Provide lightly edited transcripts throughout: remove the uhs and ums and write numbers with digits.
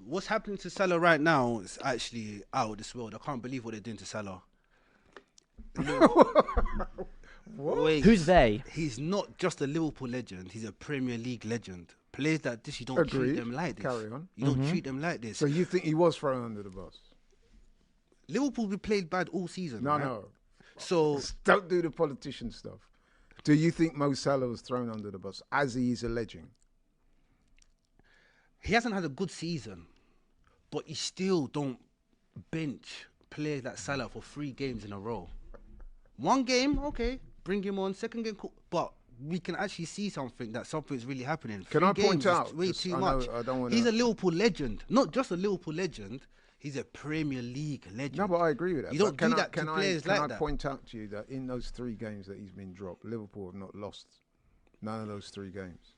what's happening to Salah right now is actually out of this world. I can't believe what they're doing to Salah. What? Wait, Who's they? he's not just a Liverpool legend. He's a Premier League legend. Players like this, you don't treat Agreed. them like this. Carry on. You don't treat them like this. So you think he was thrown under the bus? Liverpool be played bad all season. No, right? no. So Don't do the politician stuff. Do you think Mo Salah was thrown under the bus as he is alleging? he hasn't had a good season, but you still don't bench players like Salah for 3 games in a row. One game, okay, bring him on. Second game, cool. But we can actually see that something's really happening. Can 3 I point games is out, way just- too I much? know, I don't wanna- He's a Liverpool legend, not just a Liverpool legend. He's a Premier League legend. No, but I agree with that. You But don't do that to players can like I that. point out to you that in those 3 games that he's been dropped, Liverpool have not lost none of those 3 games.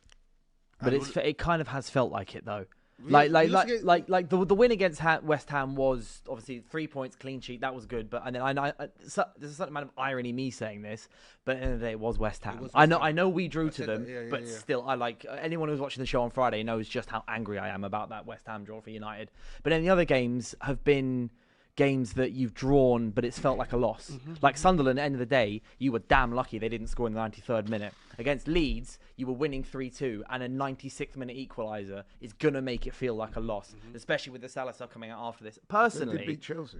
But it kind of has felt like it though. Yeah, Like the win against West Ham was obviously 3 points, clean sheet. That was good. But and then there's a certain amount of irony me saying this, but at the end of the day, it was West Ham. was West I Ham. know we drew to said them, that, yeah, but yeah. still, I like anyone who's watching the show on Friday knows just how angry I am about that West Ham draw for United. But then the other games have been games that you've drawn, but it's felt like a loss. Like Sunderland, at the end of the day, you were damn lucky they didn't score in the 93rd minute. Against Leeds, you were winning 3-2, and a 96th minute equaliser is going to make it feel like a loss, especially with the Salah stuff coming out after this. They Personally, did beat Chelsea.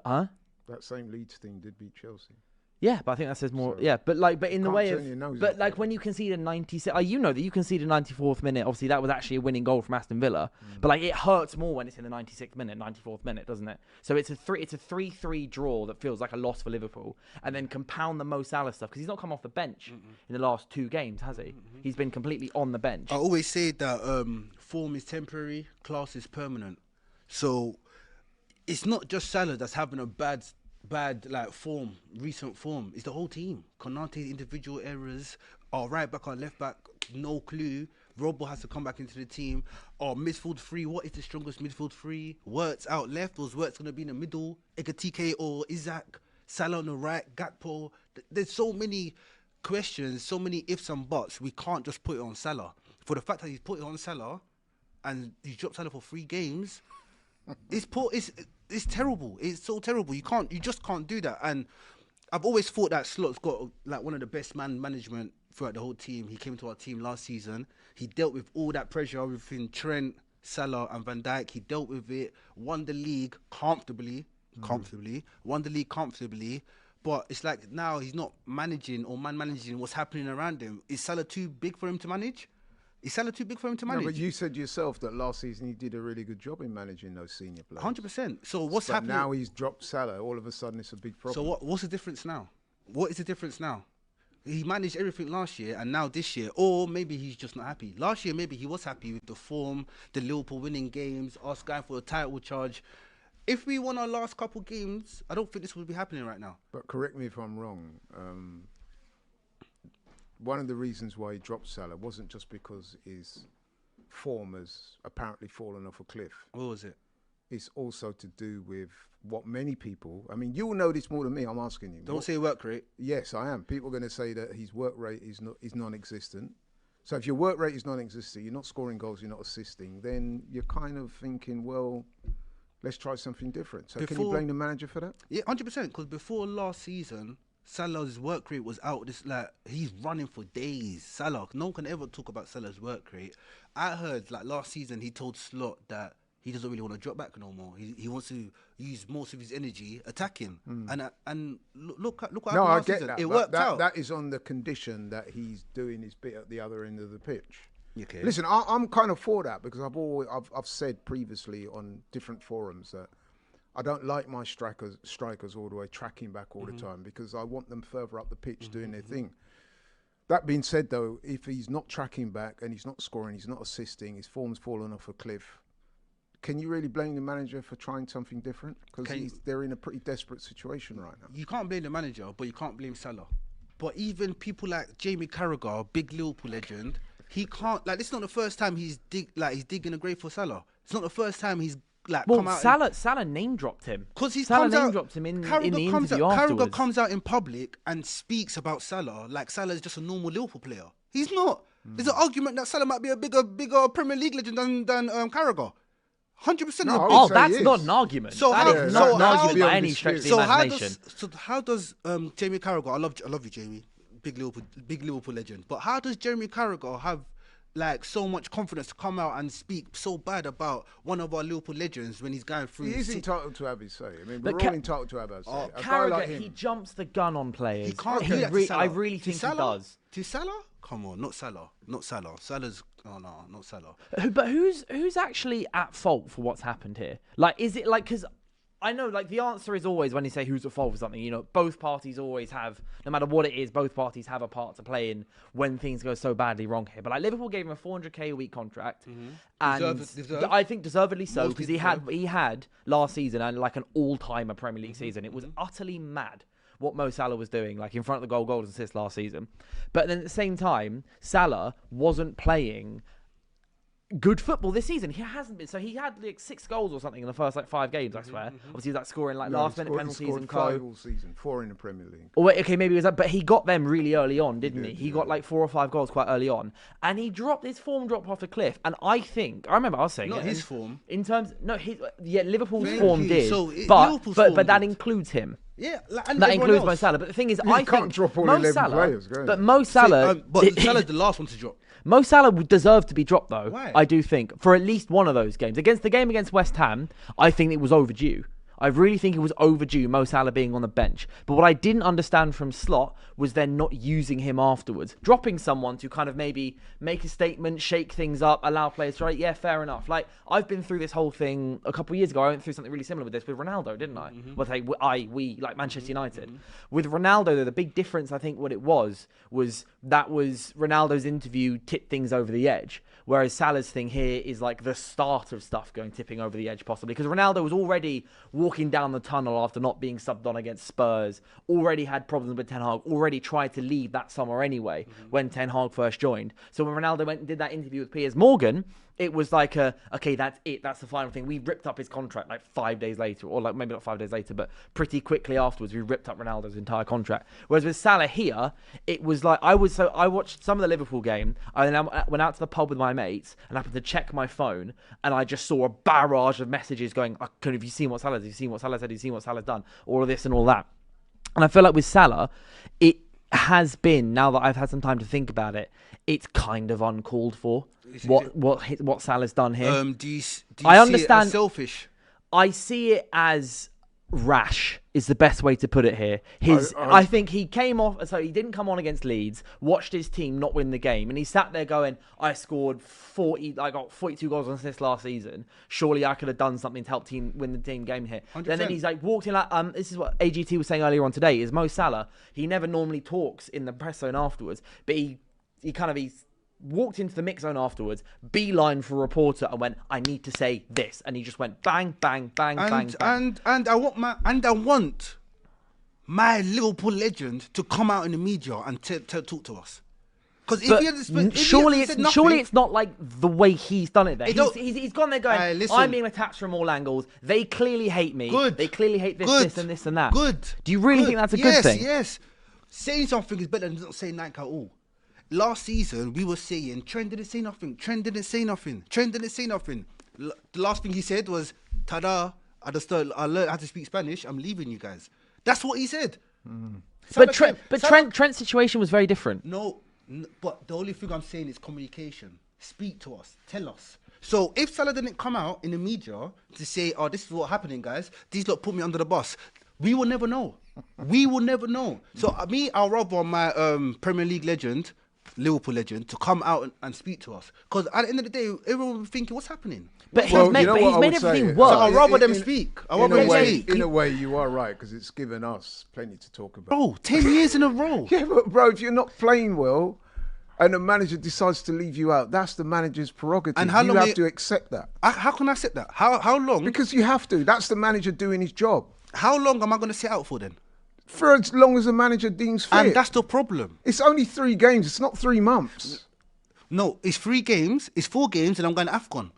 huh? That same Leeds team did beat Chelsea. Yeah, but I think that says more. So, Yeah, but in the can't way turn of, your nose but up like at when you concede a 96, you know that you concede a 94th minute. Obviously, that was actually a winning goal from Aston Villa. But like it hurts more when it's in the 96th minute, 94th minute, doesn't it? So it's a 3-3 draw that feels like a loss for Liverpool, and then compound the Mo Salah stuff because he's not come off the bench in the last 2 games, has he? He's been completely on the bench. I always say that form is temporary, class is permanent. So it's not just Salah that's having a bad like form, recent form. It's the whole team. Konate's individual errors. Our right back, our left back, no clue. Robbo has to come back into the team. Our midfield 3, what is the strongest midfield 3? Wirtz out left, or is Wirtz going to be in the middle? Ekatike or Isaac? Salah on the right, Gakpo. There's so many questions, so many ifs and buts. We can't just put it on Salah. For the fact that he's put it on Salah and he's dropped Salah for 3 games, it's terrible. It's so terrible. You just can't do that. And I've always thought that Slot's got like one of the best management throughout the whole team. He came to our team last season. He dealt with all that pressure within Trent, Salah and Van Dijk. He dealt with it, won the league comfortably. Won the league comfortably. But it's like now he's not managing or managing what's happening around him. Is Salah too big for him to manage? Is Salah too big for him to manage? No, but you said yourself that last season he did a really good job in managing those senior players. 100%. So what's But happening? now he's dropped Salah. All of a sudden, it's a big problem. So what's the difference now? What is the difference now? He managed everything last year, and now this year, or maybe he's just not happy. Last year, maybe he was happy with the form, the Liverpool winning games, us going for a title charge. If we won our last couple games, I don't think this would be happening right now. But correct me if I'm wrong. One of the reasons why he dropped Salah wasn't just because his form has apparently fallen off a cliff. What was it? It's also to do with what many people, I mean, you will know this more than me, I'm asking you. Don't say work rate. Yes, I am. People are going to say that his work rate is non-existent. So if your work rate is non-existent, you're not scoring goals, you're not assisting, then you're kind of thinking, well, let's try something different. So can you blame the manager for that? Yeah, 100%. Because before last season, Salah's work rate was out. He's running for days. Salah, no one can ever talk about Salah's work rate. I heard like last season he told Slot that he doesn't really want to drop back no more. He wants to use most of his energy attacking. And look what happened No, I last get season. that. It but worked out. That is on the condition that he's doing his bit at the other end of the pitch. Okay. Listen, I'm kind of for that because I've said previously on different forums that I don't like my strikers all the way tracking back all the time because I want them further up the pitch doing their thing. That being said, though, if he's not tracking back and he's not scoring, he's not assisting, his form's fallen off a cliff, can you really blame the manager for trying something different? Because they're in a pretty desperate situation right now. You can't blame the manager, but you can't blame Salah. But even people like Jamie Carragher, big Liverpool legend, he can't. Like, this is not the first time he's digging a grave for Salah. It's not the first time he's come out. Salah name dropped him. Because he Salah comes name out, dropped him in the Carragher comes interview out, afterwards. Carragher comes out in public and speaks about Salah like Salah is just a normal Liverpool player. He's not. There's an argument that Salah might be a bigger Premier League legend than Carragher. 100%. No, I would Oh, say that's he not is. an argument. So That how- is so not an how- argument by beyond any stretch of the So imagination. how does Jamie Carragher? I love you, Jamie. Big Liverpool legend. But how does Jamie Carragher have like so much confidence to come out and speak so bad about one of our Liverpool legends when he's going through? He is entitled to have his say. I mean, But we're all entitled to have our say. A guy like Carragher, him, he jumps the gun on players. He can't do that to I Salah. really To think Salah? he does. To Salah? Come on, not Salah. Salah's not Salah. But who's actually at fault for what's happened here? Like, is it like, because I know, like, the answer is always when you say who's at fault for something, you know, both parties always have, no matter what it is, both parties have a part to play in when things go so badly wrong here. But like, Liverpool gave him a 400k a week contract, and Deserved? I think deservedly so, Mostly because he had last season and like an all-timer Premier League season. It was utterly mad what Mo Salah was doing, like in front of the goals and assists last season. But then at the same time, Salah wasn't playing good football this season. He hasn't been. So he had like 6 goals or something in the first like 5 games, I swear. Obviously, he's like scoring like last minute penalties and 5 all season, 4 in the Premier League. Or wait, okay, maybe it was that, but he got them really early on, didn't he? He got like 4 or 5 goals quite early on, and his form dropped off a cliff. And I remember I was saying Not it, his and form. in terms, no, Liverpool's Thank form you. did, So but Liverpool's form that did. includes him. Yeah, like, and That everyone includes Mo else. Salah. But the thing is, You I can't think drop all Mo 11 Salah, players, can you? but Mo Salah, But Salah's the last one to drop. Mo Salah would deserve to be dropped, though. Why? I do think for at least one of those games. Against the game against West Ham, I think it was overdue. I really think it was overdue, Mo Salah being on the bench. But what I didn't understand from Slot was then not using him afterwards. Dropping someone to kind of maybe make a statement, shake things up, allow players to, right, yeah, fair enough. Like, I've been through this whole thing a couple of years ago. I went through something really similar with this with Ronaldo, didn't I? Well, we, like Manchester United. With Ronaldo, though, the big difference, I think, what it was Ronaldo's interview tipped things over the edge. Whereas Salah's thing here is like the start of stuff tipping over the edge, possibly. Because Ronaldo was already walking down the tunnel after not being subbed on against Spurs, already had problems with Ten Hag, already tried to leave that summer anyway when Ten Hag first joined. So when Ronaldo went and did that interview with Piers Morgan, it was like, okay, that's it. That's the final thing. We ripped up his contract like 5 days later, or like maybe not 5 days later, but pretty quickly afterwards, we ripped up Ronaldo's entire contract. Whereas with Salah here, it was like, I watched some of the Liverpool game, and then I went out to the pub with my mates and happened to check my phone, and I just saw a barrage of messages going, have you seen what Salah did? Have you seen what Salah said? Have you seen what Salah's done? All of this and all that. And I feel like with Salah, it has been, now that I've had some time to think about it, it's kind of uncalled for what Salah's done here. Do you I see understand. it as selfish? I see it as rash is the best way to put it here. I think he came off, so he didn't come on against Leeds, watched his team not win the game, and he sat there going, I got 42 goals on assists last season. Surely I could have done something to help team win the team game here. 100%. And then he's like walked in like, this is what AGT was saying earlier on today, is Mo Salah, he never normally talks in the press zone afterwards, but he walked into the mix zone afterwards, beeline for a reporter, and went, I need to say this. And he just went bang, bang, bang, bang, bang. And I want my Liverpool legend to come out in the media and talk to us. Because surely it's not like the way he's done it there. He's gone there going, listen, I'm being attacked from all angles. They clearly hate me. Good. They clearly hate this, Good. this, and this, and that. Good. Do you really think that's a good thing? Yes. Saying something is better than not saying nothing at all. Last season, we were saying, Trent didn't say nothing. The last thing he said was, tada, I learned how to speak Spanish. I'm leaving you guys. That's what he said. But Trent's situation was very different. No, but the only thing I'm saying is communication. Speak to us. Tell us. So if Salah didn't come out in the media to say, oh, this is what's happening, guys. These lot put me under the bus. We will never know. So I'll rather my Premier League legend, Liverpool legend, to come out and speak to us. Because at the end of the day, everyone will be thinking, what's happening? But he's made everything worse. So I'll rather them speak. In a way, you are right, because it's given us plenty to talk about. Bro, 10 years in a row. Yeah, but bro, if you're not playing well and the manager decides to leave you out, that's the manager's prerogative. And you have to accept that. How can I accept that? How long? Because you have to. That's the manager doing his job. How long am I going to sit out for then? For as long as the manager deems fit. And that's the problem. It's only 3 games. It's not 3 months. No, it's 3 games. It's 4 games, and I'm going to AFCON.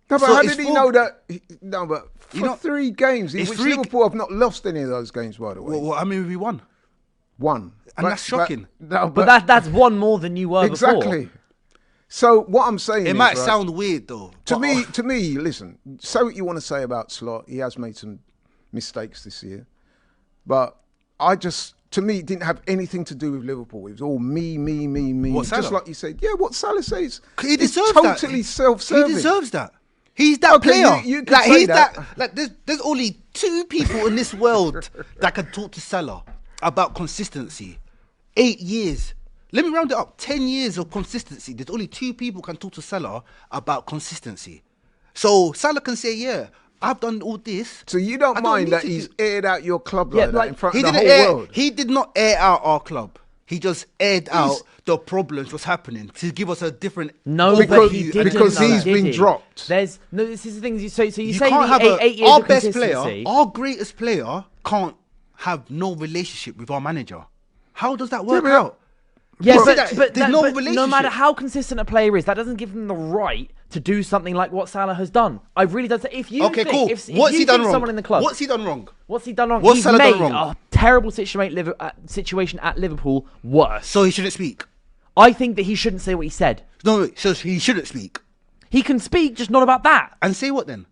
No, but how did he know that? No, but for 3 games, in which Liverpool have not lost any of those games, by the way. Well, I mean, we won. One. And that's shocking. But that's one more than you were before. Exactly. So what I'm saying It is, might right, sound weird though. to but- me, listen. Say what you want to say about Slot. He has made some mistakes this year, but to me, it didn't have anything to do with Liverpool. It was all me. What, Just Salah? like you said. Yeah, what Salah says. He It's deserves totally that. self-serving. He deserves that. He's that Okay, player. you can like say he's that. Like there's only 2 people in this world that can talk to Salah about consistency. 8 years. Let me round it up. 10 years of consistency. There's only 2 people can talk to Salah about consistency. So Salah can say, yeah, I've done all this. So you don't I mind need that to he's do- aired out your club Yeah, like that like, in front He of the didn't whole air, world? He did not air out our club. He just aired out the problems what's happening to give us a different No, Because- but he didn't. because though, he's did been he? dropped. There's no. This is the thing. So you You say can't the have eight years our of best player, consistency. our greatest player can't have no relationship with our manager. How does that work but- out? Yeah, You see but, that- but, there's that- no but no relationship. matter how consistent a player is, that doesn't give them the right to do something like what Salah has done. I really don't. If you Okay, think, cool. if What's you he done think wrong? someone in the club, What's he done wrong? what's he done wrong? What's He's Salah made done wrong? a terrible situation at Liverpool worse. So he shouldn't speak. I think that he shouldn't say what he said. No, so he shouldn't speak. He can speak, just not about that. And say what then?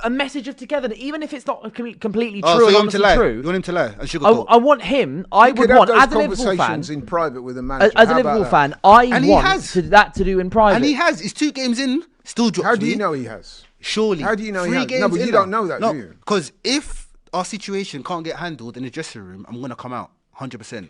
A message of togetherness, even if it's not completely Oh, true so and you want him to honestly lie? true. You want him to lie and I sugarcoat? want him. I You would could have want those as a Liverpool fan. conversations in private with the manager. As a How about Liverpool that? fan, I And he want has. that to do in private. And he has. It's 2 games in, still dropped How do me. you know he has? Surely. How do you know he 3 has? games No, but in you now. don't know that, no, do you? Because if our situation can't get handled in the dressing room, I'm going to come out 100%.